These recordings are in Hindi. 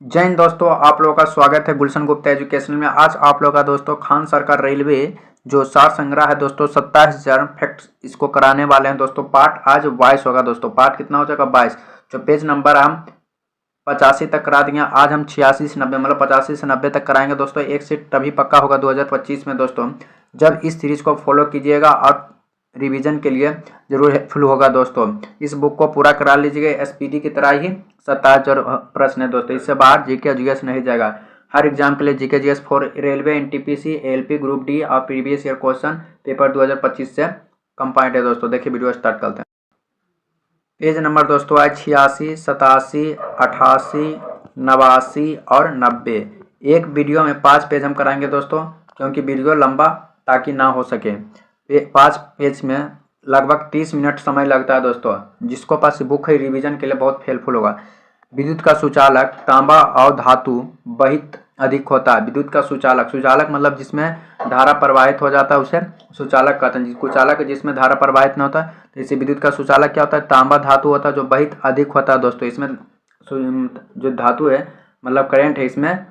जय हिंद दोस्तों, आप लोगों का स्वागत है गुलशन गुप्ता एजुकेशनल में। आज आप लोगों का दोस्तों खान सरकार रेलवे जो सार संग्रह है दोस्तों 27,000 फैक्ट्स इसको कराने वाले हैं दोस्तों। पार्ट आज 22 होगा दोस्तों। पार्ट कितना हो जाएगा? 22। जो पेज नंबर हम 85 तक करा दिए, आज हम 86 से 90 मतलब 85 से 90 तक कराएंगे दोस्तों। एक सीट तभी पक्का होगा 2025 में दोस्तों, जब इस सीरीज को फॉलो कीजिएगा और रिवीजन के लिए जरूर हेल्पफुल होगा दोस्तों। इस बुक को पूरा करा लीजिएगा। एसपीडी की तरह ही 27 प्रश्न है दोस्तों, इससे बाहर जीके जीएस नहीं जाएगा। हर एग्जाम के लिए GK GS for railway, NTPC, ALP, group D और प्रीवियस ईयर क्वेश्चन पेपर 2025 से कंपाइंड है दोस्तों। देखिए वीडियो स्टार्ट करते हैं। पेज नंबर दोस्तों है 86, 87, 88, 89 और 90। एक वीडियो में 5 पेज हम कराएंगे दोस्तों, क्योंकि वीडियो लंबा ताकि ना हो सके। 5 पेज में लगभग 30 मिनट समय लगता है दोस्तों। जिसको पास बुक है रिवीजन के लिए बहुत हेल्पफुल होगा। विद्युत का सुचालक तांबा और धातु वहित अधिक होता है। विद्युत का सुचालक, सुचालक मतलब जिसमें धारा प्रवाहित हो जाता है उसे सुचालक कहते हैं। कुचालक जिसमें धारा प्रवाहित न होता है, तो इसे विद्युत का सुचालक क्या होता है? तांबा धातु होता है जो वहित अधिक होता है दोस्तों। इसमें जो धातु है मतलब करेंट है, इसमें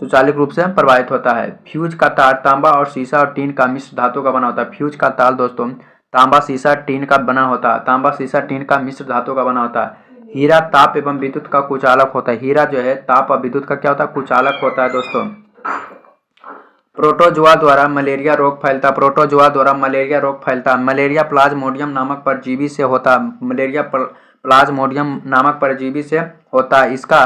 सुचालित रूप से प्रवाहित होता है। फ्यूज का तार तांबा और सीसा और टीन का मिश्र धातु का बना होता है। फ्यूज का तार दोस्तों तांबा सीसा टीन का बना होता है। तांबा सीसा टीन का मिश्र धातु का बना होता है। हीरा ताप एवं विद्युत का कुचालक होता है। हीरा जो है ताप और विद्युत का क्या होता है? कुचालक होता है दोस्तों। प्रोटोजुआ द्वारा मलेरिया रोग फैलता। प्रोटोजुआ द्वारा मलेरिया रोग फैलता। मलेरिया प्लाज्मोडियम नामक परजीवी से होता है। मलेरिया प्लाज्मोडियम नामक परजीवी से होता है। इसका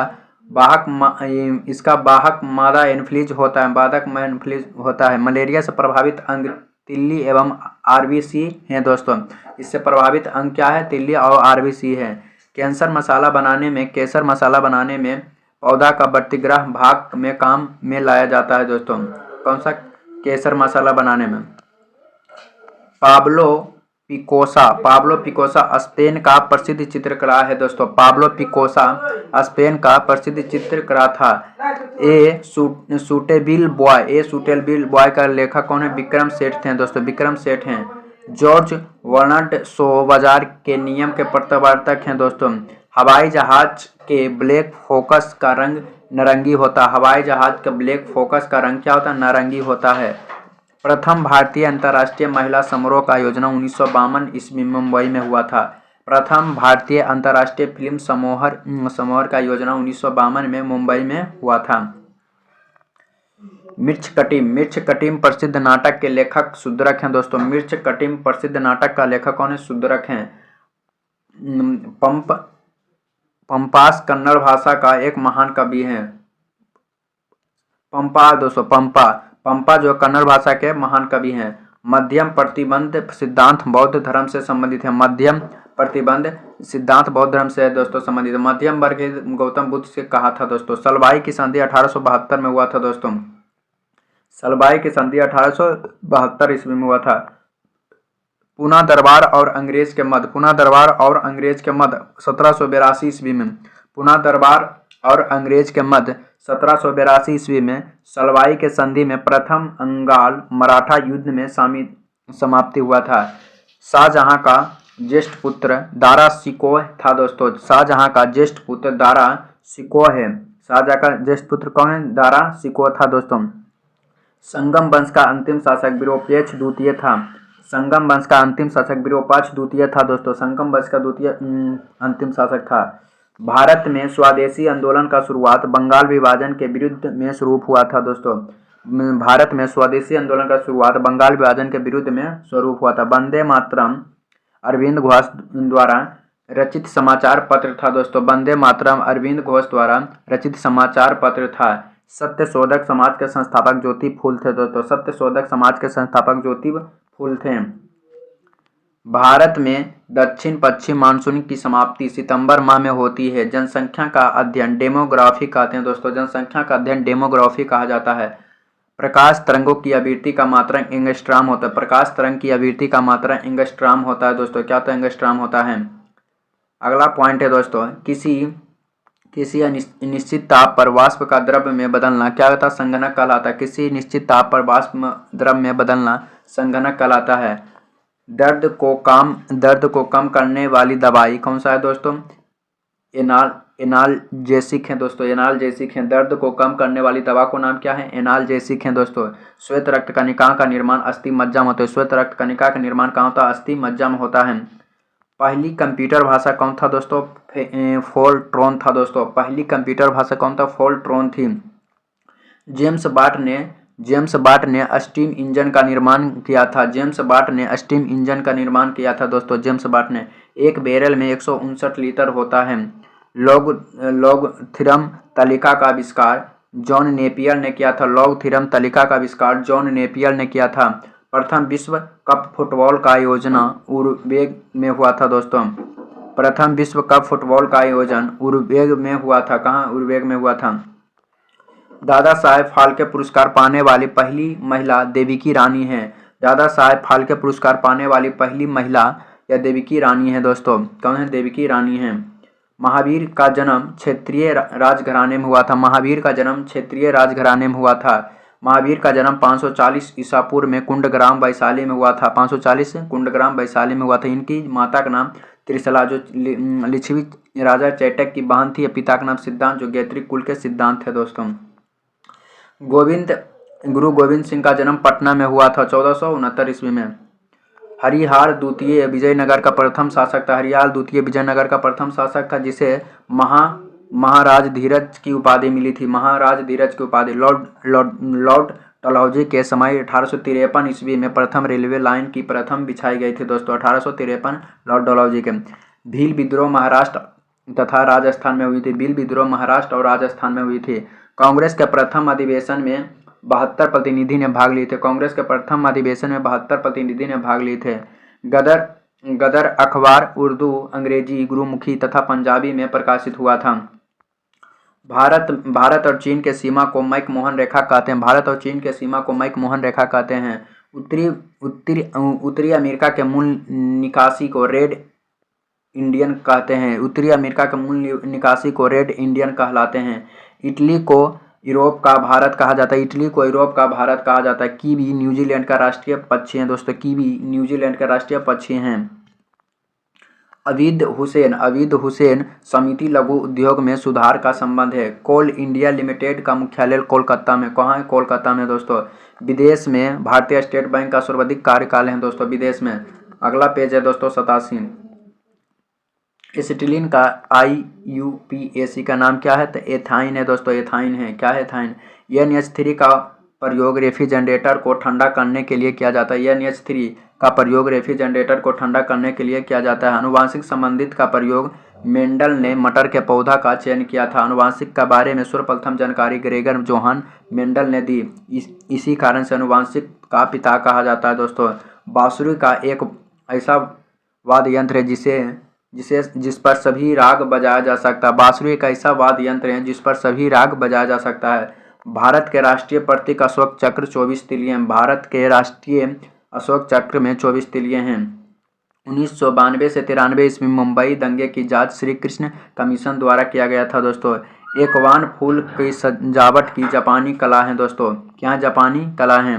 वाहक मादा एनफ्लूएंजा होता है। बाधक एनफ्लूएंजा होता है। मलेरिया से प्रभावित अंग तिल्ली एवं आरबीसी हैं दोस्तों। इससे प्रभावित अंग क्या है? तिल्ली और आरबीसी है। केसर मसाला बनाने में पौधा का वर्तिग्रह भाग में काम में लाया जाता है दोस्तों। कौन सा? केसर मसाला बनाने में। पाब्लो पिकोसा स्पेन का प्रसिद्ध चित्रकार है दोस्तों। पाब्लो पिकोसा स्पेन का प्रसिद्ध चित्रकार था। ए सूटेबल बॉय का लेखक कौन है? विक्रम सेठ थे दोस्तों। विक्रम सेठ हैं। जॉर्ज वर्नार्ड शो बाजार के नियम के प्रवर्तक हैं दोस्तों। हवाई जहाज के ब्लैक फोकस का रंग नारंगी होता है। हवाई जहाज का ब्लैक फोकस का रंग क्या होता है? नारंगी होता है। प्रथम भारतीय अंतर्राष्ट्रीय महिला समारोह का आयोजन 1952 ईस्वी में मुंबई में हुआ था। प्रथम भारतीय अंतर्राष्ट्रीय फिल्म समारोह का आयोजन 1952 में मुंबई में हुआ था। मिर्च कटिम प्रसिद्ध नाटक के लेखक शुद्रक हैं दोस्तों। मिर्च कटिम प्रसिद्ध नाटक का लेखक कौन है? शुद्रक हैं। पंपास कन्नड़ भाषा का एक महान कवि है। पंपा जो कन्नड़ भाषा के महान कवि हैं। मध्यम प्रतिबंध सिद्धांत बौद्ध धर्म से संबंधित है। मध्यम प्रतिबंध सिद्धांत बौद्ध धर्म से दोस्तों संबंधित है। मध्यम वर्ग गौतम बुद्ध से कहा था दोस्तों। सलवाई की संधि 1872 में हुआ था दोस्तों। सलवाई की संधि 1872 ईस्वी में हुआ था। पूना दरबार और अंग्रेज के मध्य 1782 ईस्वी में। पूना दरबार और अंग्रेज के मध्य 1782 ईस्वी में सलवाई के संधि में प्रथम अंगाल मराठा युद्ध में समाप्ति हुआ था। शाहजहां का ज्येष्ठ पुत्र दारा शिकोह था दोस्तों। शाहजहां का ज्येष्ठ पुत्र दारा शिकोह है। शाहजहां का ज्येष्ठ पुत्र कौन है? दारा शिकोह था दोस्तों। संगम वंश का अंतिम शासक विरूपाक्ष द्वितीय था। संगम वंश का अंतिम शासक विरूपाक्ष द्वितीय था दोस्तों। संगम वंश का द्वितीय अंतिम शासक था। भारत में स्वदेशी आंदोलन का शुरुआत बंगाल विभाजन के विरुद्ध में शुरू हुआ था दोस्तों। भारत में स्वदेशी आंदोलन का शुरुआत बंगाल विभाजन के विरुद्ध में शुरू हुआ था। वंदे मातरम अरविंद घोष द्वारा रचित समाचार पत्र था दोस्तों। वंदे मातरम अरविंद घोष द्वारा रचित समाचार पत्र था। सत्य शोधक समाज के संस्थापक ज्योति फूल थे दोस्तों। सत्य शोधक समाज के संस्थापक ज्योति फूल थे। भारत में दक्षिण पश्चिम मानसून की समाप्ति सितंबर माह में होती है। जनसंख्या का अध्ययन डेमोग्राफी कहते हैं दोस्तों। जनसंख्या का अध्ययन डेमोग्राफी कहा जाता है। प्रकाश तरंगों की आवृत्ति का मात्रक एंगस्ट्रॉम होता है। प्रकाश तरंग की आवृत्ति का मात्रक एंगस्ट्रॉम होता है दोस्तों। क्या होता है? एंगस्ट्रॉम होता है। अगला पॉइंट है दोस्तों, किसी निश्चित ताप पर वाष्प का द्रव्य में बदलना क्या होता है? संघनक कहलाता है। किसी निश्चित ताप पर वाष्प द्रव्य में बदलना संघनक कहलाता है। दर्द को कम करने वाली दवाई कौन सा है दोस्तों? एनाल्जेसिक हैं दोस्तों, एनाल्जेसिक हैं। दर्द को कम करने वाली दवा को नाम क्या है? एनाल्जेसिक हैं दोस्तों। श्वेत रक्त कणिका का निर्माण अस्थि मज्जा में होता है। श्वेत रक्त कणिका का निर्माण कहाँ होता है? अस्थि मज्जा में होता है। पहली कंप्यूटर भाषा कौन था दोस्तों? फोर्ट्रॉन था दोस्तों। पहली कंप्यूटर भाषा कौन था? फोर्ट्रॉन थी। जेम्स बाट ने स्टीम इंजन का निर्माण किया था। जेम्स बाट ने स्टीम इंजन का निर्माण किया था दोस्तों, जेम्स बाट ने। एक बैरल में 159 लीटर होता है। लॉग थ्योरम तालिका का आविष्कार जॉन नेपियर ने किया था। लॉग थ्योरम तालिका का आविष्कार जॉन नेपियर ने किया था। प्रथम विश्व कप फुटबॉल का आयोजन उरुग्वे में हुआ था दोस्तों। प्रथम विश्व कप फुटबॉल का आयोजन उरुग्वे में हुआ था। कहाँ? उरुग्वे में हुआ था। दादा साहेब फाल्के पुरस्कार पाने वाली पहली महिला देविकी रानी हैं। दादा साहेब फाल्के पुरस्कार पाने वाली पहली महिला या देविकी रानी है दोस्तों। कौन है? देविकी रानी है। महावीर का जन्म क्षेत्रीय राजघराने में हुआ था। महावीर का जन्म क्षेत्रीय राजघराने में हुआ था। महावीर का जन्म 540 ईसा पूर्व में कुंडग्राम वैशाली में हुआ था। 540 कुंडग्राम वैशाली में हुआ था। इनकी माता का नाम त्रिशला जो लिच्छवी राजा चैटक की बहन थी। पिता का नाम सिद्धांत जो गायत्री कुल के सिद्धांत थे दोस्तों। गुरु गोविंद सिंह का जन्म पटना में हुआ था 1469 ईस्वी में। हरिहार द्वितीय विजयनगर का प्रथम शासक था। हरिहार द्वितीय विजयनगर का प्रथम शासक था जिसे महाराज धीरज की उपाधि मिली थी। महाराज धीरज की उपाधि। लॉर्ड डलहौजी के समय 1853 ईस्वी में प्रथम रेलवे लाइन की प्रथम बिछाई गई थी दोस्तों। 1853 लॉर्ड डलहौजी के। भील विद्रोह महाराष्ट्र तथा राजस्थान में हुई थी। भील विद्रोह महाराष्ट्र और राजस्थान में हुई थी। कांग्रेस के प्रथम अधिवेशन में 72 प्रतिनिधि ने भाग लिए थे। कांग्रेस के प्रथम अधिवेशन में 72 प्रतिनिधि ने भाग लिए थे। गदर अखबार उर्दू, अंग्रेजी, गुरुमुखी तथा पंजाबी में प्रकाशित हुआ था। भारत और चीन के सीमा को मैकमोहन रेखा कहते हैं। भारत और चीन के सीमा को मैकमोहन रेखा कहते हैं। उत्तरी अमेरिका के मूल निकासी को रेड इंडियन कहते हैं। उत्तरी अमेरिका के मूल निकासी को रेड इंडियन कहलाते हैं। इटली को यूरोप का भारत कहा जाता है। इटली को यूरोप का भारत कहा जाता है। कीवी न्यूजीलैंड का राष्ट्रीय पक्षी है दोस्तों। कीवी न्यूजीलैंड का राष्ट्रीय पक्षी हैं। अवीद हुसैन समिति लघु उद्योग में सुधार का संबंध है। कोल इंडिया लिमिटेड का मुख्यालय कोलकाता में। कहाँ है? कोलकाता में दोस्तों। विदेश में भारतीय स्टेट बैंक का सर्वाधिक कार्यकाल है दोस्तों, विदेश में। अगला पेज है दोस्तों 87। एसिटिलीन का IUPAC का नाम क्या है? तो एथाइन है दोस्तों, एथाइन है। क्या है? एथाइन। NH3 का प्रयोग रेफ्रिजरेटर को ठंडा करने के लिए किया जाता है। NH3 का प्रयोग रेफ्रिजरेटर को ठंडा करने के लिए किया जाता है। आनुवांशिक संबंधित का प्रयोग मेंडल ने मटर के पौधा का चयन किया था। आनुवांशिक के बारे में सर्वप्रथम जानकारी ग्रेगर जोहान मेंडल ने दी। इसी कारण से आनुवांशिक का पिता कहा जाता है दोस्तों। बांसुरी का एक ऐसा वाद्य यंत्र है जिस पर सभी राग बजाया जा सकता है। बांसुरी एक ऐसा वाद्य यंत्र है जिस पर सभी राग बजाया जा सकता है। भारत के राष्ट्रीय प्रतीक अशोक चक्र 24 तिलिये हैं। भारत के राष्ट्रीय अशोक चक्र में 24 तिलिये हैं। 1992 से 93 ईस्वी में मुंबई दंगे की जांच श्री कृष्ण कमीशन द्वारा किया गया था दोस्तों। एक वान फूल की सजावट की जापानी कला है दोस्तों। क्या जापानी कला है?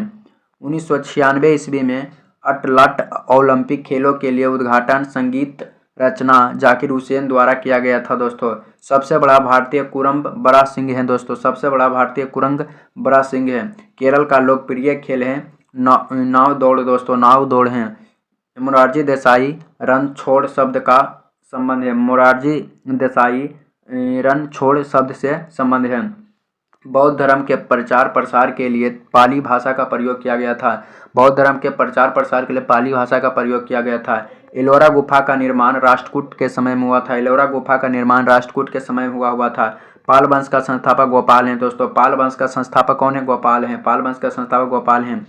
1996 ईस्वी में अटलांटा ओलंपिक खेलों के लिए उद्घाटन संगीत रचना जाकिर हुसैन द्वारा किया गया था दोस्तों। सबसे बड़ा भारतीय कुरंग बड़ा सिंह है दोस्तों। सबसे बड़ा भारतीय कुरंग बड़ा सिंह है। केरल का लोकप्रिय खेल है नाव दौड़ दोस्तों, नाव दौड़ है। मोरारजी देसाई रन छोड़ शब्द का संबंध है। मोरारजी देसाई रन छोड़ शब्द से संबंध है। बौद्ध धर्म के प्रचार प्रसार के लिए पाली भाषा का प्रयोग किया गया था। बौद्ध धर्म के प्रचार प्रसार के लिए पाली भाषा का प्रयोग किया गया था। एलोरा गुफा का निर्माण राष्ट्रकूट के समय में हुआ था। एलोरा गुफा का निर्माण राष्ट्रकूट के समय में हुआ था। पाल वंश का संस्थापक गोपाल हैं दोस्तों। पाल वंश का संस्थापक कौन है? गोपाल हैं। पाल वंश का संस्थापक गोपाल हैं।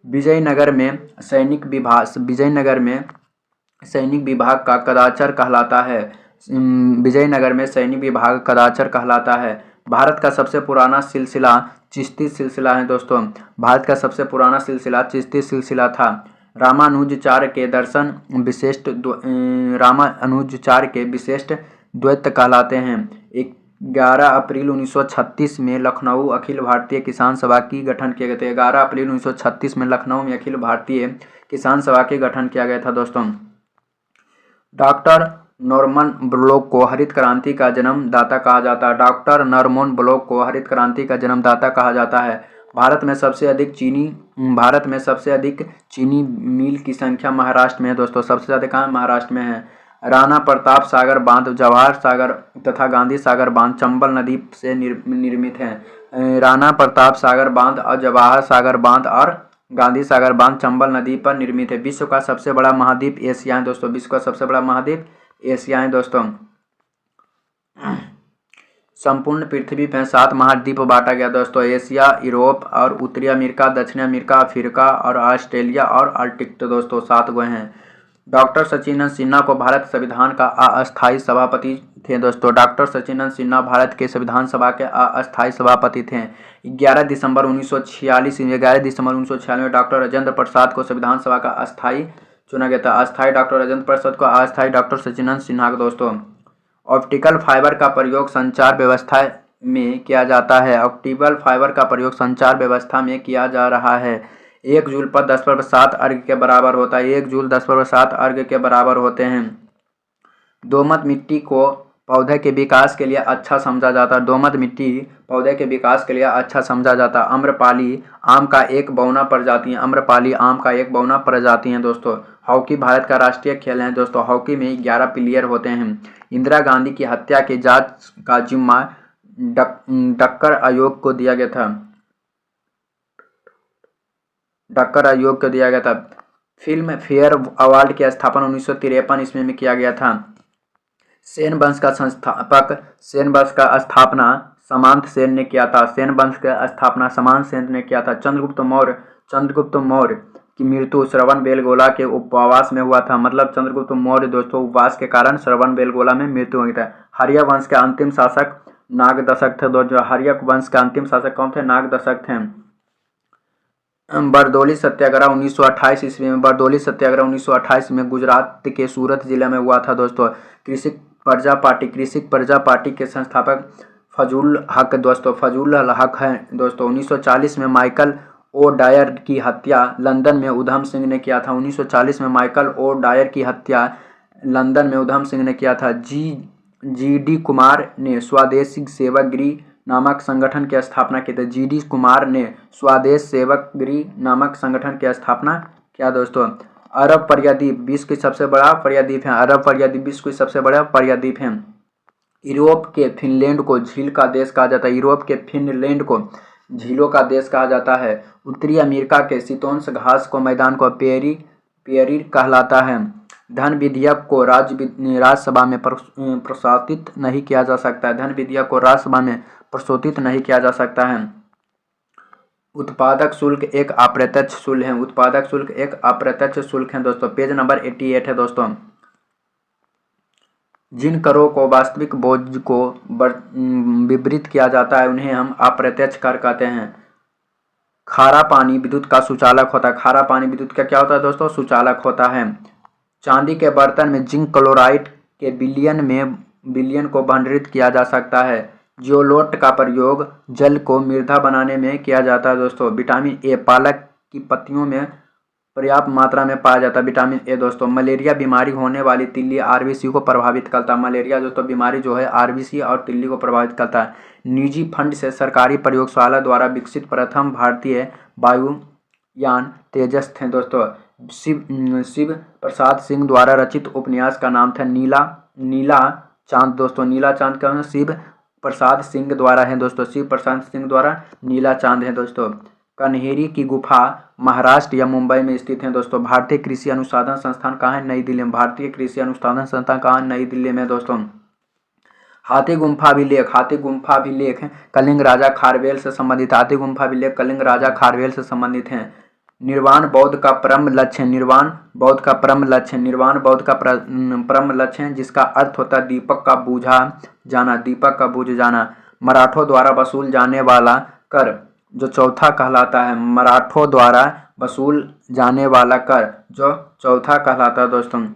विजयनगर में सैनिक विभाग का कदाचार कहलाता है। विजयनगर में सैनिक विभाग कदाचार कहलाता है। भारत का सबसे पुराना सिलसिला चिश्ती सिलसिला है दोस्तों। भारत का सबसे पुराना सिलसिला चिश्ती सिलसिला था। रामानुजाचार्य के विशिष्ट द्वैत कहलाते हैं। 11 अप्रैल 1936 में लखनऊ अखिल भारतीय किसान सभा की गठन किया गया था। 11 अप्रैल 1936 में लखनऊ में अखिल भारतीय किसान सभा के गठन किया गया था दोस्तों। डॉक्टर नॉर्मन बोरलॉग को हरित क्रांति का जन्मदाता कहा जाता है। डॉक्टर नॉर्मन बोरलॉग को हरित क्रांति का जन्मदाता कहा जाता है। भारत में सबसे अधिक चीनी मिल की संख्या महाराष्ट्र में है दोस्तों। सबसे ज़्यादा कहाँ महाराष्ट्र में है। राणा प्रताप सागर बांध, जवाहर सागर तथा गांधी सागर बांध चंबल नदी से निर्मित हैं। राणा प्रताप सागर बांध और जवाहर सागर बांध और गांधी सागर बांध चंबल नदी पर निर्मित है। विश्व का सबसे बड़ा महाद्वीप एशिया है दोस्तों। विश्व का सबसे बड़ा महाद्वीप एशिया है दोस्तों। संपूर्ण पृथ्वी पर 7 महाद्वीप बांटा गया दोस्तों। एशिया, यूरोप और उत्तरी अमेरिका, दक्षिण अमेरिका, अफ्रीका और ऑस्ट्रेलिया और आर्कटिक तो दोस्तों 7 गए हैं। डॉक्टर सचिनंदन सिन्हा को भारत संविधान का अस्थायी सभापति थे दोस्तों। डॉक्टर सचिनंदन सिन्हा भारत के संविधान सभा के अस्थायी सभापति थे। 11 दिसंबर 1946 में डॉक्टर राजेंद्र प्रसाद को संविधान सभा का अस्थायी चुना गया था। अस्थायी डॉक्टर राजेंद्र प्रसाद को, अस्थायी डॉक्टर सचिनंदन सिन्हा को दोस्तों। ऑप्टिकल फाइबर का प्रयोग संचार व्यवस्था में किया जाता है। ऑप्टिकल फाइबर का प्रयोग संचार व्यवस्था में किया जा रहा है। 1 जूल पर 10⁻7 अर्घ के बराबर होता है। 1 जूल 10⁻7 अर्घ के बराबर होते हैं। दोमट मिट्टी को पौधे के विकास के लिए अच्छा समझा जाता है। दोमट मिट्टी पौधे के विकास के लिए अच्छा समझा जाता है। आम्रपाली आम का एक बौना प्रजाति है। आम्रपाली आम का एक बौना प्रजाति है दोस्तों। हॉकी भारत का राष्ट्रीय खेल है दोस्तों। हॉकी में 11 प्लेयर होते हैं। इंदिरा गांधी की हत्या के जांच का जिम्मा डक्कर आयोग को दिया गया था। डक्कर आयोग को दिया गया था। फिल्म फेयर अवार्ड की स्थापना 1953 ईस्वी में किया गया था। सेन वंश का स्थापना सामंत सेन ने किया था। सेन वंश का स्थापना सामंत सेन ने किया था। चंद्रगुप्त मौर्य की मृत्यु श्रवणबेलगोला के उपवास में हुआ था। मतलब चंद्रगुप्त मौर्य दोस्तों उपवास के कारण श्रवणबेलगोला में मृत्यु हुई था। हर्य वंश के अंतिम शासक नागदशक थे दोस्तों। हर्य वंश के अंतिम शासक कौन थे? नागदशक थे। बरदौली सत्याग्रह 1928 ईस्वी में। बरदौली सत्याग्रह 1928 में गुजरात के सूरत जिले में हुआ था दोस्तों। कृषक प्रजा पार्टी के संस्थापक फजूल हक दोस्तों। फजूल हक हैं दोस्तों। 1940 में माइकल ओ डायर की हत्या लंदन में उधम सिंह ने किया था। 1940 में माइकल ओ डायर की हत्या लंदन में उधम सिंह ने किया था। जी.डी. कुमार ने स्वदेशी सेवक गृह नामक संगठन की स्थापना की थी। जी.डी. कुमार ने स्वदेश सेवक गृह नामक संगठन की स्थापना किया दोस्तों। अरब प्रायद्वीप विश्व की सबसे बड़ा प्रायद्वीप है। अरब प्रायद्वीप विश्व की सबसे बड़ा प्रायद्वीप है। यूरोप के फिनलैंड को झील का देश कहा जाता है। यूरोप के फिनलैंड को झीलों का देश कहा जाता है। उत्तरी अमेरिका के शीतोष्ण घास को मैदान को पेरिर कहलाता है। धन विधेयक को राज्यसभा में प्रस्तुत नहीं किया जा सकता है। धन विधेयक को राज्यसभा में प्रस्तुत नहीं किया जा सकता है। उत्पादक शुल्क एक अप्रत्यक्ष शुल्क है। उत्पादक शुल्क एक अप्रत्यक्ष शुल्क है दोस्तों। पेज नंबर 88 है दोस्तों। जिन करों को वास्तविक बोझ को वितरित किया जाता है उन्हें हम अप्रत्यक्ष कर कहते हैं। खारा पानी विद्युत का सुचालक होता है। खारा पानी विद्युत का क्या होता है दोस्तों? सुचालक होता है। चांदी के बर्तन में जिंक क्लोराइड के बिलियन को भंडारित किया जा सकता है। जियोलोट का प्रयोग जल को मृदा बनाने में किया जाता है दोस्तों। विटामिन ए पालक की पत्तियों में पर्याप्त मात्रा में पाया जाता है। विटामिन ए दोस्तों। मलेरिया बीमारी होने वाली तिल्ली आरबीसी को प्रभावित करता है। मलेरिया दोस्तों बीमारी जो है आरबीसी और तिल्ली को प्रभावित करता है। निजी फंड से सरकारी प्रयोगशाला द्वारा विकसित प्रथम भारतीय वायुयान तेजस थे दोस्तों। शिव प्रसाद सिंह द्वारा रचित उपन्यास का नाम था नीला चांद दोस्तों। नीला चांद का शिव प्रसाद सिंह द्वारा है दोस्तों। शिव प्रसाद सिंह द्वारा नीला चांद है दोस्तों। कन्हेरी की गुफा महाराष्ट्र या मुंबई में स्थित है दोस्तों। भारतीय कृषि अनुसंधान संस्थान कहाँ है? नई दिल्ली में। भारतीय कृषि अनुसंधान संस्थान कहाँ है? नई दिल्ली में दोस्तों। हाथी गुम्फा अभिलेख कलिंग राजा खारवेल से संबंधित। हाथी गुम्फा अभिलेख कलिंग राजा खारवेल से संबंधित हैं। निर्वाण बौद्ध का परम लक्ष्य है जिसका अर्थ होता है दीपक का बुझ जाना। मराठों द्वारा वसूल जाने वाला कर जो चौथा कहलाता है। मराठों द्वारा वसूल जाने वाला कर जो चौथा कहलाता है दोस्तों।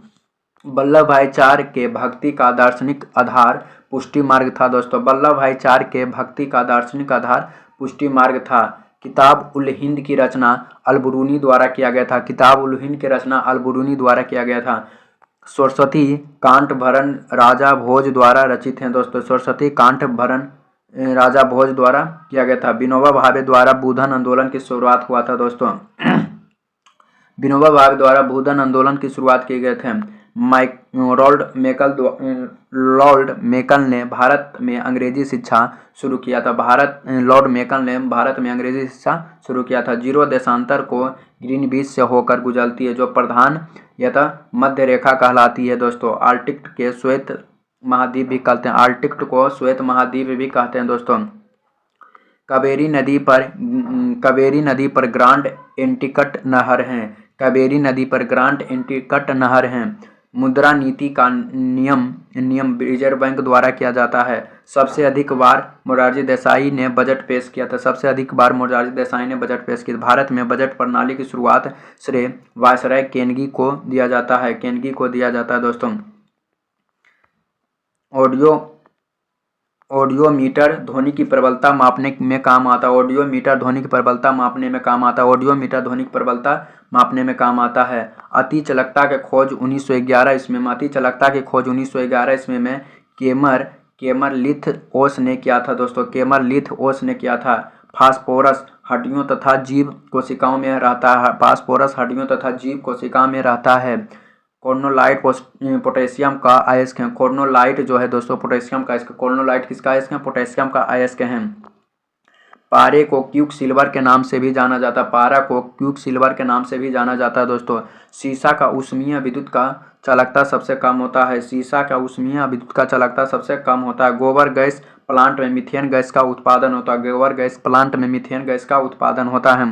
वल्लभ भाई चार के भक्ति का दार्शनिक आधार पुष्टि मार्ग था दोस्तों। वल्लभ भाई चार के भक्ति का दार्शनिक आधार पुष्टि मार्ग था। किताब उल हिंद की रचना अलबरूनी द्वारा किया गया था। किताब उल हिंद की रचना अलबरूनी द्वारा किया गया था। सरस्वती कांटभरण राजा भोज द्वारा रचित हैं दोस्तों। सरस्वती कांटभरण राजा भोज द्वारा किया गया था। विनोबा भावे द्वारा बूधन आंदोलन की शुरुआत हुआ था दोस्तों। विनोबा भावे द्वारा बूधन आंदोलन की शुरुआत किए गए थे। लॉर्ड मेकल ने भारत में अंग्रेजी शिक्षा शुरू किया था। लॉर्ड मेकल ने भारत में अंग्रेजी शिक्षा शुरू किया था। जीरो देशांतर को ग्रीनविच से होकर गुजरती है, जो प्रधान यतः मध्य रेखा कहलाती है दोस्तों। आर्कटिक के श्वेत महाद्वीप भी कहते हैं। आर्कटिक को श्वेत महाद्वीप भी कहते हैं दोस्तों। कावेरी नदी पर ग्रांड एंटिकट नहर है। कावेरी नदी पर ग्रांड एंटिकट नहर है। मुद्रा नीति का नियम रिजर्व बैंक द्वारा किया जाता है। सबसे अधिक बार मोरारजी देसाई ने बजट पेश किया था। सबसे अधिक बार मोरारजी देसाई ने बजट पेश किया। भारत में बजट प्रणाली की शुरुआत श्रेय वायसराय केनेडी को दिया जाता है। दोस्तों ऑडियोमीटर ध्वनि की प्रबलता मापने में काम आता है। ऑडियोमीटर ध्वनि की प्रबलता मापने में काम आता है। ऑडियोमीटर ध्वनि की प्रबलता मापने में काम आता है। अति चालकता के खोज 1911 ईस्वी में। अति चालकता की खोज 1911 ईस्वी में केमर लिथ ओस ने किया था दोस्तों। केमर लिथ ओस ने किया था। फास्फोरस हड्डियों तथा जीव कोशिकाओं में रहता है। फास्फोरस हड्डियों तथा जीव कोशिकाओं में रहता है। कॉर्नोलाइट पोटेशियम का अयस्क है। कॉर्नोलाइट जो है दोस्तों पोटेशियम का अयस्क। कॉर्नोलाइट किसका अयस्क है? पोटेशियम का अयस्क है। पारे को क्यूक सिल्वर के नाम से भी जाना जाता है। पारा को क्यूक सिल्वर के नाम से भी जाना जाता है दोस्तों। सीसा का ऊष्मीय विद्युत का चालकता सबसे कम होता है। सीसा का ऊष्मीय विद्युत का चालकता सबसे कम होता है। गोबर गैस प्लांट में मीथेन गैस का उत्पादन होता है। गोबर गैस प्लांट में मीथेन गैस का उत्पादन होता है।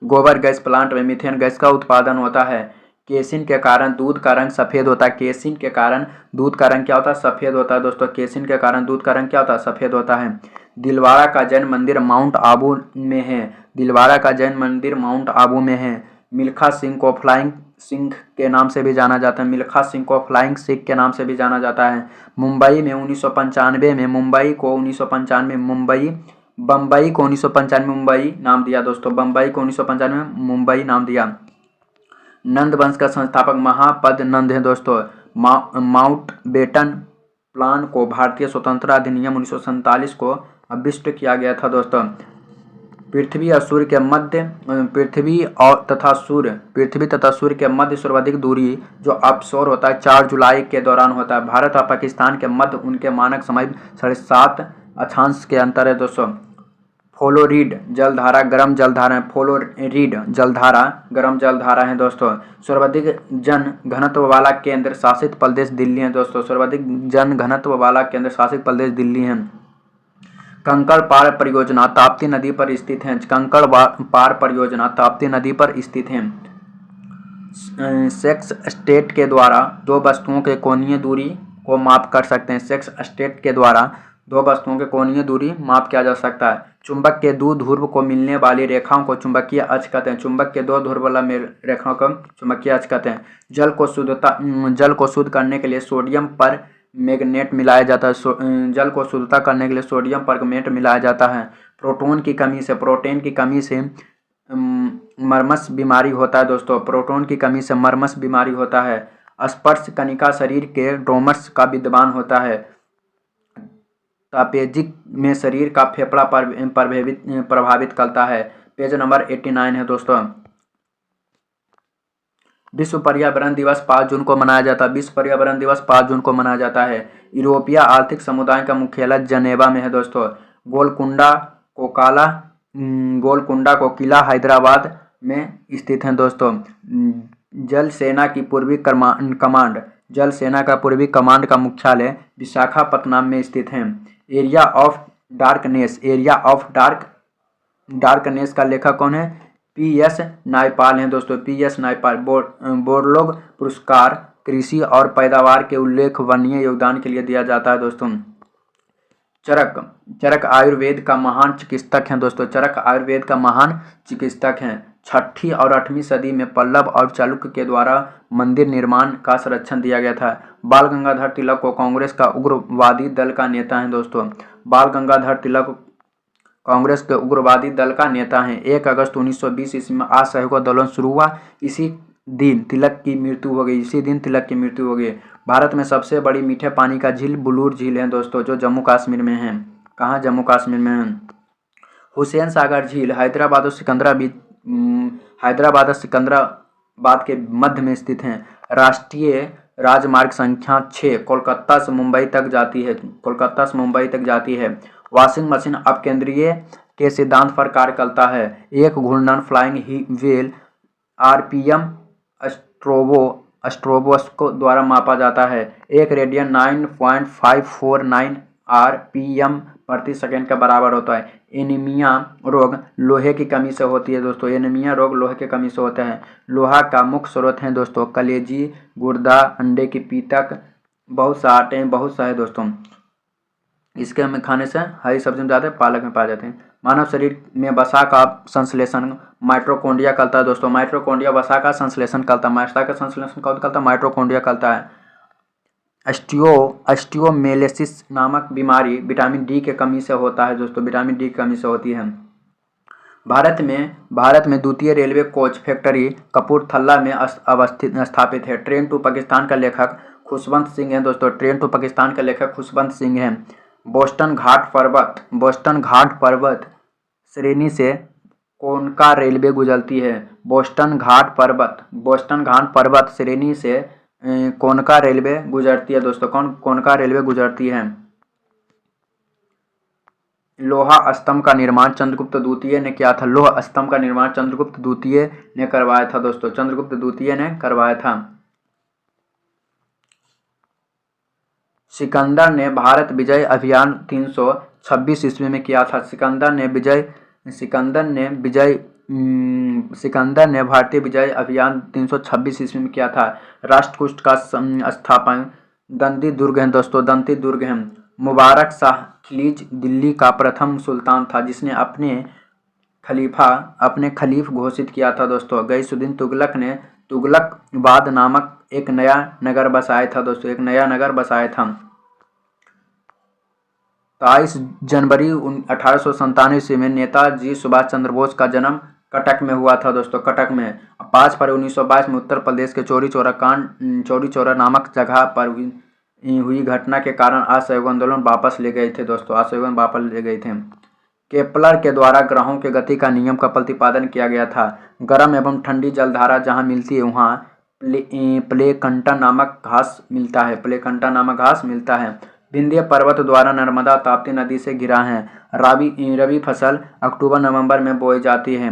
गोबर गैस प्लांट में मीथेन गैस का उत्पादन होता है। केसिन के कारण दूध का रंग सफ़ेद होता है। केसिन के कारण दूध का रंग क्या होता है? सफ़ेद होता है दोस्तों। केसिन के कारण दूध का रंग क्या होता है? सफ़ेद होता है। दिलवाड़ा का जैन मंदिर माउंट आबू में है। दिलवाड़ा का जैन मंदिर माउंट आबू में है। मिल्खा सिंह को फ्लाइंग सिंह के नाम से भी जाना जाता है। मिल्खा सिंह को फ्लाइंग सिंह के नाम से भी जाना जाता है। मुंबई में 1995 में बम्बई को 1995 मुंबई नाम दिया दोस्तों। बम्बई को 1995 में मुंबई नाम दिया। नंद वंश का संस्थापक महापद नंद है दोस्तों। माउंटबेटन प्लान को भारतीय स्वतंत्रता अधिनियम 1947 को अभिष्ट किया गया था दोस्तों। पृथ्वी तथा सूर्य के मध्य सर्वाधिक दूरी जो अपसौर होता है 4 जुलाई के दौरान होता है। भारत और पाकिस्तान के मध्य उनके मानक समय 7.5 अक्षांश के अंतर है दोस्तों। फ्लोरिड जलधारा गर्म जलधारा है। फ्लोरिड जलधारा गर्म जलधारा है दोस्तों। सर्वाधिक जन घनत्व वाला केंद्र शासित प्रदेश दिल्ली है दोस्तों। सर्वाधिक जन घनत्व वाला केंद्र शासित प्रदेश दिल्ली है। कंकड़ पार परियोजना ताप्ती नदी पर स्थित है। कंकड़ पार परियोजना ताप्ती नदी पर स्थित है। सेक्स स्टेट के द्वारा दो वस्तुओं के कोणीय दूरी को माप कर सकते हैं। सेक्स स्टेट के द्वारा दो वस्तुओं के कोणीय दूरी माप किया जा सकता है। चुंबक के दो ध्रुव को मिलने वाली रेखाओं को चुंबकीय अक्ष कहते हैं। चुंबक के दो ध्रुव वाला रेखाओं को चुंबकीय अक्ष कहते हैं। जल को शुद्ध करने के लिए सोडियम पर मैग्नेट मिलाया जाता है। जल को शुद्धता करने के लिए सोडियम परमैंगनेट मिलाया जाता है। प्रोटीन की कमी से मर्मस बीमारी होता है दोस्तों। प्रोटीन की कमी से मर्मस बीमारी होता है। स्पर्श कणिका शरीर के डोमर्स का विद्यमान होता है। तापेजिक में शरीर का फेफड़ा प्रभावित करता है। पेज नंबर 89 है दोस्तों। विश्व पर्यावरण दिवस 5 जून को मनाया जाता है। विश्व पर्यावरण दिवस 5 जून को मनाया जाता है। यूरोपीय आर्थिक समुदाय का मुख्यालय जनेवा में है दोस्तों। गोलकुंडा को किला हैदराबाद में स्थित है दोस्तों। जल सेना की पूर्वी कमांड जल सेना का पूर्वी कमांड का मुख्यालय विशाखापत्तनम में स्थित है। एरिया ऑफ डार्कनेस का लेखक कौन है? PS नायपाल हैं दोस्तों। PS नायपाल। बोरलोग पुरस्कार कृषि और पैदावार के उल्लेखनीय योगदान के लिए दिया जाता है दोस्तों। चरक आयुर्वेद का महान चिकित्सक हैं दोस्तों। चरक आयुर्वेद का महान चिकित्सक हैं। 6वीं और 8वीं सदी में पल्लव और चालुक्य के द्वारा मंदिर निर्माण का संरक्षण दिया गया था। बाल गंगाधर तिलक को कांग्रेस का उग्रवादी दल का नेता है दोस्तों। बाल गंगाधर तिलक कांग्रेस के उग्रवादी दल का नेता हैं। 1 अगस्त 1920 ईस्वी में असहयोग आंदोलन शुरू हुआ। इसी दिन तिलक की मृत्यु हो गई, इसी दिन तिलक की मृत्यु हो गई। भारत में सबसे बड़ी मीठे पानी का झील बुलूर झील है दोस्तों, जो जम्मू कश्मीर में है। कहाँ? जम्मू कश्मीर में है। हुसैन सागर झील हैदराबाद और सिकंदराबाद के मध्य में स्थित है। राष्ट्रीय राजमार्ग संख्या 6 कोलकाता से मुंबई तक जाती है। वॉशिंग मशीन अपकेंद्रीय के सिद्धांत पर कार्य करता है। एक घूर्णन फ्लाइंग व्हील आरपीएम स्ट्रोबोस्को द्वारा मापा जाता है। एक रेडियन 9.549 आरपीएम प्रति सेकंड के बराबर होता है। एनीमिया रोग लोहे की कमी से होती है दोस्तों, एनीमिया रोग लोहे की कमी से होता है। लोहा का मुख्य स्रोत है दोस्तों कलेजी, गुर्दा, अंडे की पीतक, बहुत सा है दोस्तों। इसके हमें खाने से हरी सब्जी में ज़्यादा पालक में पाए जाते हैं। मानव शरीर में वसा का संश्लेषण माइटोकॉन्ड्रिया करता है दोस्तों। माइटोकॉन्ड्रिया वसा का संश्लेषण करता है। वसा का संश्लेषण कौन करता है? माइटोकॉन्ड्रिया करता है। ऑस्टियोमेलेसिस नामक बीमारी विटामिन डी के कमी से होता है दोस्तों, विटामिन डी की कमी से होती है। भारत में द्वितीय रेलवे कोच फैक्ट्री कपूरथला में स्थापित है। ट्रेन टू पाकिस्तान का लेखक खुशवंत सिंह है दोस्तों, ट्रेन टू पाकिस्तान का लेखक खुशवंत सिंह है। बोस्टन घाट पर्वत श्रेणी से कोनका रेलवे गुजरती है। बोस्टन घाट पर्वत श्रेणी से कोनका रेलवे गुजरती है दोस्तों। कोनका रेलवे गुजरती है। लोहा स्तंभ का निर्माण चंद्रगुप्त द्वितीय ने किया था। लोहा स्तंभ का निर्माण चंद्रगुप्त द्वितीय ने करवाया था दोस्तों, चंद्रगुप्त द्वितीय ने करवाया था। सिकंदर ने भारत विजय अभियान 326 ईस्वी में किया था। सिकंदर ने भारतीय विजय अभियान 326 ईस्वी में किया था। राष्ट्रकूट का स्थापन दंती दुर्ग है दोस्तों, दंती दुर्ग है। मुबारक शाह खिलजी दिल्ली का प्रथम सुल्तान था, जिसने अपने खलीफ घोषित किया था दोस्तों। गइसुद्दीन तुगलक ने तुगलकाबाद नामक एक नया नगर बसाया था दोस्तों, एक नया नगर बसाया था। 23 जनवरी 1897 ईस्वी में नेताजी सुभाष चंद्र बोस का जन्म कटक में हुआ था दोस्तों, कटक में। 5 फरवरी 1922 में उत्तर प्रदेश के चौरी चौरा नामक जगह पर हुई घटना के कारण असहयोग आंदोलन वापस ले गए थे दोस्तों, असहयोग वापस ले गए थे। केपलर के द्वारा ग्रहों के गति का नियम का प्रतिपादन किया गया था। गर्म एवं ठंडी जलधारा जहाँ मिलती है वहाँ प्लेकंटा नामक घास मिलता है। विंध्य पर्वत द्वारा नर्मदा ताप्ती नदी से घिरा है। रबी फसल अक्टूबर नवंबर में बोई जाती है।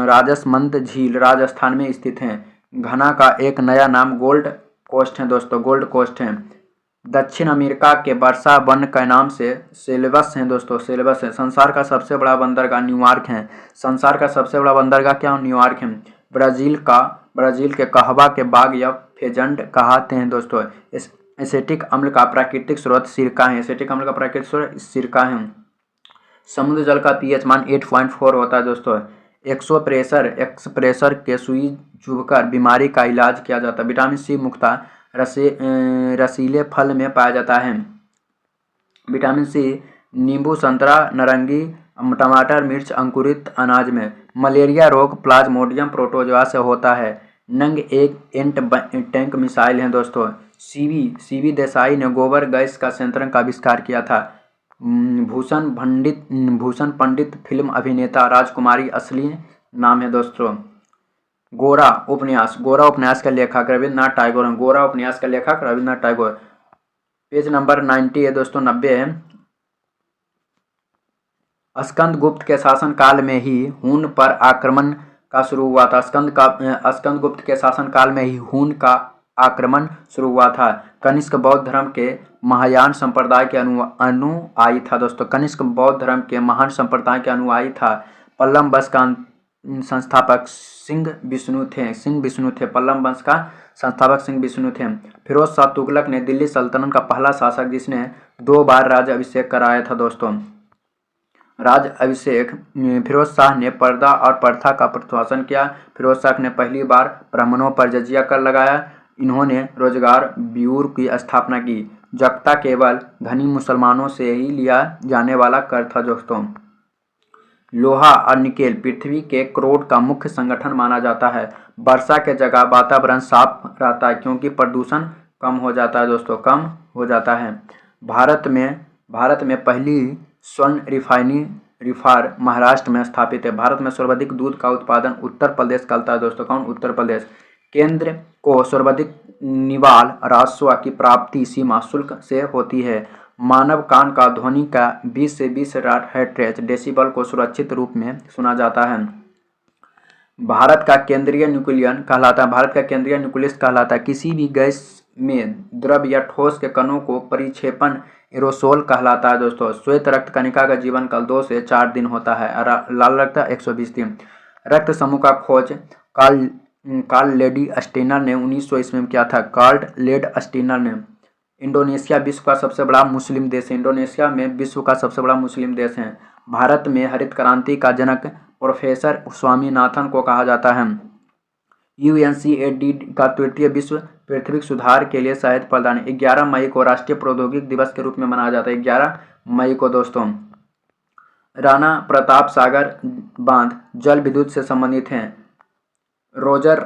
राजसमंद झील राजस्थान में स्थित है। घना का एक नया नाम गोल्ड कोस्ट है दोस्तों, गोल्ड कोस्ट है। दक्षिण अमेरिका के वर्षा वन के नाम से सेल्वस है दोस्तों, सेल्वस है। संसार का सबसे बड़ा बंदरगाह न्यूयॉर्क है। संसार का सबसे बड़ा बंदरगाह क्या? न्यूयॉर्क है। ब्राजील के कहवा के बाग या फेजंड कहते हैं दोस्तों। एसिटिक अम्ल का प्राकृतिक स्रोत सिरका है। एसिटिक अम्ल का प्राकृतिक स्रोत सिरका है। समुद्र जल का पीएच मान 8.4 होता है दोस्तों। एक्सप्रेशर के सुई चुभकर बीमारी का इलाज किया जाता है। विटामिन सी मुख्यतः रसीले फल में पाया जाता है। विटामिन सी नींबू, संतरा, नारंगी, टमाटर, मिर्च, अंकुरित अनाज में। मलेरिया रोग प्लाज्मोडियम प्रोटोजोआ से होता है। नंग एक टैंक मिसाइल है दोस्तों। सीवी देसाई ने गोबर गैस का संयंत्र का आविष्कार किया था। भूषण पंडित फिल्म अभिनेता राजकुमारी असली नाम है दोस्तों। गोरा उपन्यास का लेखक रविन्द्रनाथ टैगोर हैं। गोरा उपन्यास का लेखक रविन्द्रनाथ टैगोर। पेज नंबर 90 है दोस्तों, 90 है। स्कंदगुप्त के शासनकाल में ही हून पर आक्रमण का शुरू हुआ था। स्कंदगुप्त के शासनकाल में ही हून का आक्रमण शुरू हुआ था। कनिष्क बौद्ध धर्म के महायान संप्रदाय के अनुयायी था दोस्तों। कनिष्क बौद्ध धर्म के महान संप्रदाय के अनुयायी था। पल्लव वंश का संस्थापक सिंह विष्णु थे। पल्लव वंश का संस्थापक सिंह विष्णु थे। फिरोज शाह तुगलक ने दिल्ली सल्तनत का पहला शासक जिसने 2 बार राज्य अभिषेक कराया था दोस्तों। राज्य अभिषेक फिरोज शाह ने पर्दा और प्रथा का प्रशासन किया। फिरोज शाह ने पहली बार ब्राह्मणों पर जजिया कर लगाया। इन्होंने रोजगार ब्यूरो की स्थापना की। जक्ता केवल धनी मुसलमानों से ही लिया जाने वाला कर था दोस्तों। लोहा और निकेल पृथ्वी के क्रोड का मुख्य संगठन माना जाता है। वर्षा के जगह वातावरण साफ रहता है क्योंकि प्रदूषण कम हो जाता है दोस्तों, कम हो जाता है। भारत में पहली स्वर्ण रिफाइनरी महाराष्ट्र में स्थापित है। भारत में सर्वाधिक दूध का उत्पादन उत्तर प्रदेश करता है दोस्तों। कौन? उत्तर प्रदेश। केंद्र को सर्वाधिक निवाल राजस्व की प्राप्ति सीमा शुल्क से होती है। मानव कान का ध्वनि का 20 से 20 हर्ट्ज डेसिबल को सुरक्षित रूप में सुना जाता है। भारत का केंद्रीय न्यूक्लियस कहलाता है। किसी भी गैस में द्रव या ठोस के कणों को परिक्षेपण एरोसोल कहलाता है दोस्तों। श्वेत रक्त कणिका का जीवन काल 2 से 4 दिन होता है। लाल रक्त 120 दिन। रक्त समूह का खोज कार्ल लेडी स्टेनर ने 1900 ईस्वी में किया था। कार्ल लेड स्टेनर ने। इंडोनेशिया विश्व का सबसे बड़ा मुस्लिम देश है। इंडोनेशिया में विश्व का सबसे बड़ा मुस्लिम देश है। भारत में हरित क्रांति का जनक प्रोफेसर स्वामीनाथन को कहा जाता है। UNCAD का तृतीय विश्व पृथ्वी सुधार के लिए सहायता प्रदान 11 मई को राष्ट्रीय प्रौद्योगिकी दिवस के रूप में मनाया जाता है। 11 मई को दोस्तों। राणा प्रताप सागर बांध जल विद्युत से संबंधित हैं। रोजर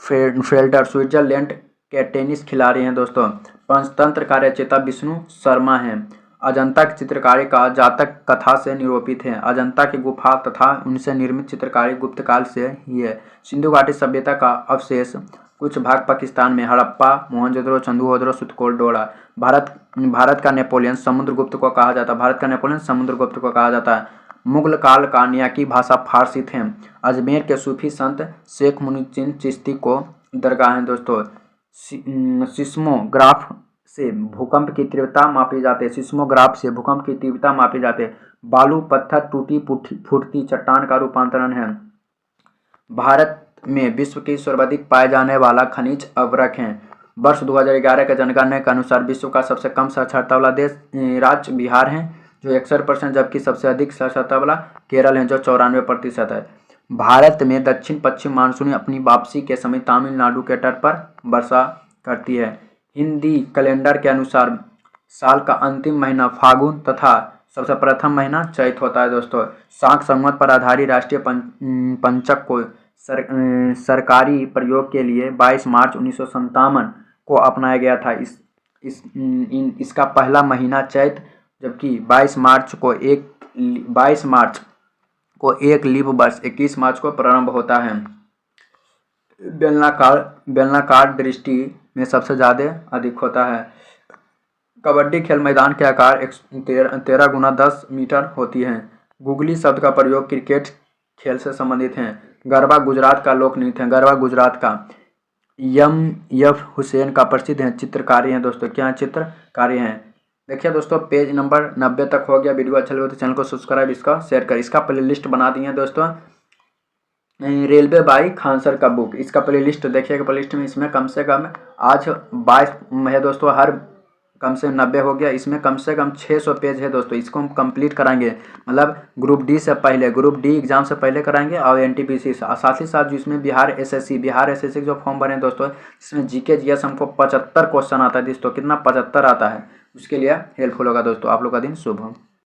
फेडरर स्विट्जरलैंड के टेनिस खिलाड़ी हैं दोस्तों। पंचतंत्र का रचयिता विष्णु शर्मा हैं। अजंता की चित्रकारी का जातक कथा से निरूपित है। अजंता की गुफा तथा उनसे निर्मित चित्रकारी गुप्त काल से ही है। सिंधु घाटी सभ्यता का अवशेष कुछ भाग पाकिस्तान में हड़प्पा, मोहनजोदड़ो, चंदूहोदड़ो, सुतकोट, डोडा। भारत का नेपोलियन समुद्रगुप्त को कहा जाता है। मुगल काल का नियाकी भाषा फारसी थे। अजमेर के सूफी संत शेख मुइनुद्दीन चिश्ती को दरगाह हैं दोस्तों। सिस्मोग्राफ से भूकंप की तीव्रता मापी जाती है। बालू पत्थर टूटी फूटती चट्टान का रूपांतरण है। भारत में विश्व की सर्वाधिक पाए जाने वाला खनिज अवरक हैं। वर्ष 2011 के जनगणना के अनुसार विश्व का सबसे कम साक्षरता वाला राज्य बिहार है जो 61%, जबकि सबसे अधिक साक्षरता वाला केरल है जो 94% है। भारत में दक्षिण पश्चिम मानसून अपनी वापसी के समय तमिलनाडु के तट पर वर्षा करती है। हिंदी कैलेंडर के अनुसार साल का अंतिम महीना फागुन तथा सबसे प्रथम महीना चैत होता है दोस्तों। शाक संवत पर आधारित राष्ट्रीय पंचक को सरकारी प्रयोग के लिए 22 मार्च 1957 को अपनाया गया था। इसका पहला महीना चैत, जबकि 22 मार्च को एक लीप वर्ष 21 मार्च को प्रारंभ होता है। बेलनाकार दृष्टि में सबसे ज़्यादा अधिक होता है। कबड्डी खेल मैदान के आकार 13x10 मीटर होती है। गुगली शब्द का प्रयोग क्रिकेट खेल से संबंधित है। गरबा गुजरात का लोक नृत्य है। गरबा गुजरात का MF हुसैन का प्रसिद्ध है चित्रकारी हैं दोस्तों। क्या चित्रकारी हैं? देखिए दोस्तों, पेज नंबर 90 तक हो गया। वीडियो अच्छा लगे तो चैनल को सब्सक्राइब, इसका शेयर कर। इसका प्लेलिस्ट बना दिए हैं दोस्तों। रेलवे बाई खानसर का बुक, इसका प्लेलिस्ट देखिएगा। प्लेलिस्ट में इसमें कम से कम आज 22 है दोस्तों। हर कम से 90 हो गया। इसमें कम से कम 600 पेज है दोस्तों। इसको हम कंप्लीट कराएंगे, मतलब ग्रुप डी एग्जाम से पहले कराएंगे और NTPC साथ ही साथ जिसमें बिहार SSC जो फॉर्म भरे दोस्तों, इसमें GK GS हमको 75 क्वेश्चन आता है दोस्तों। कितना? 75 आता है। उसके लिए हेल्पफुल होगा दोस्तों। आप लोग का दिन शुभ हो।